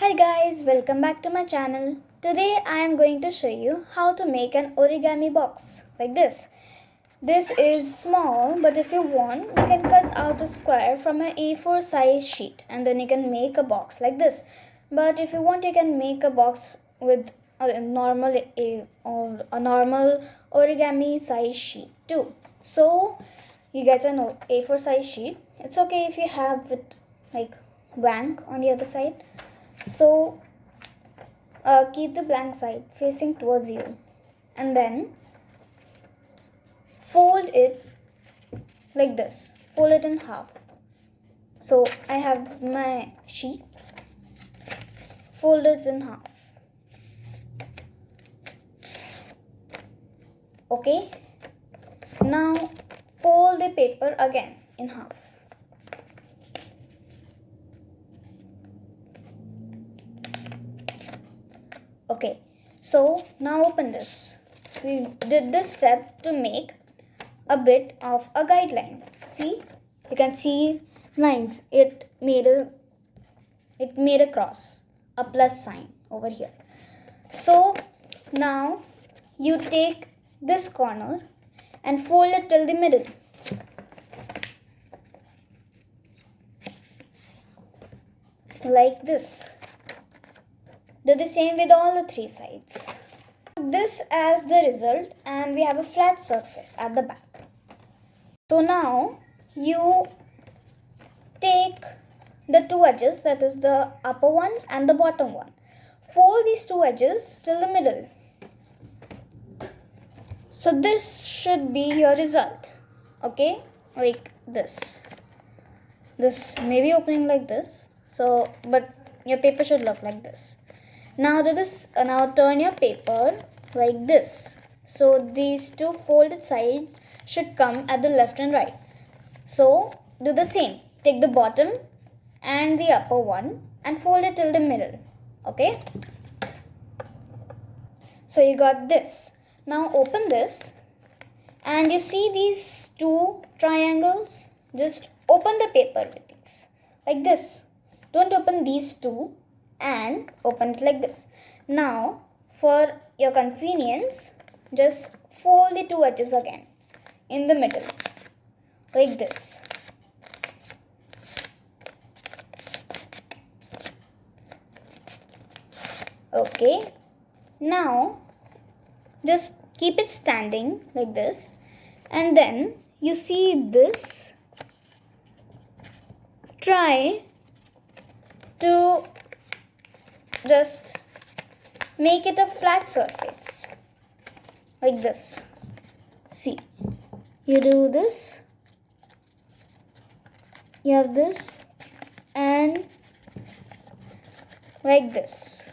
Hi guys, welcome back to my channel. Today I am going to show you how to make an origami box like this. This is small, but if you want, you can cut out a square from an A4 size sheet and then you can make a box like this. But if you want, you can make a box with a normal origami size sheet too. So you get an A4 size sheet. It's okay if you have it like blank on the other side. So keep the blank side facing towards you and then fold it like this. Fold it in half. So I have my sheet. Fold it in half. Okay. Now fold the paper again in half. Okay, so now open this. We did this step to make a bit of a guideline. See, you can see lines. It made a cross, a plus sign over here. So now you take this corner and fold it till the middle. Like this. Do the same with all the three sides. This as the result, and we have a flat surface at the back. So now you take the two edges, that is the upper one and the bottom one. Fold these two edges till the middle. So this should be your result. Okay, like this. This may be opening like this. So, but your paper should look like this. Now do this. Now turn your paper like this. So these two folded sides should come at the left and right. So do the same. Take the bottom and the upper one and fold it till the middle. Okay. So you got this. Now open this and you see these two triangles. Just open the paper with these like this. Don't open these two. And open it like this. Now for your convenience, just fold the two edges again in the middle like this. Okay, now just keep it standing like this, and then you see this. Try to just make it a flat surface like this. See, you do this, you have this, and like this.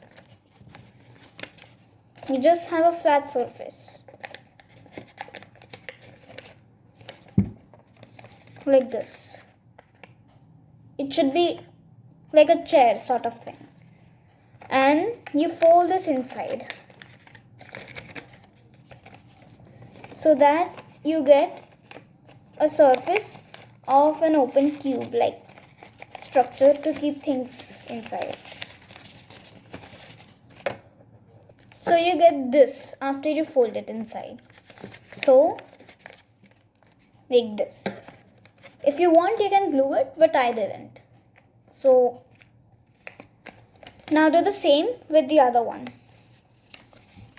You just have a flat surface like this. It should be like a chair sort of thing. And you fold this inside so that you get a surface of an open cube like structure to keep things inside. So you get this after you fold it inside. So like this. If you want, you can glue it, but I didn't. So now do the same with the other one.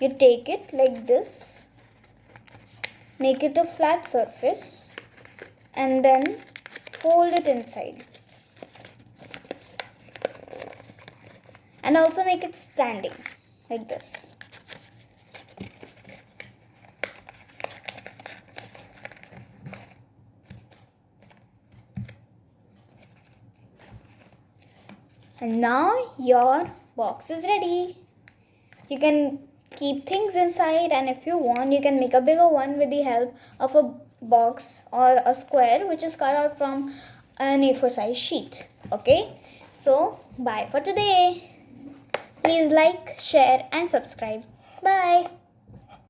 You take it like this, make it a flat surface, and then fold it inside. And also make it standing like this. And now your box is ready. You can keep things inside, and if you want, you can make a bigger one with the help of a box or a square which is cut out from an A4 size sheet. Okay, so bye for today. Please like, share and subscribe. Bye.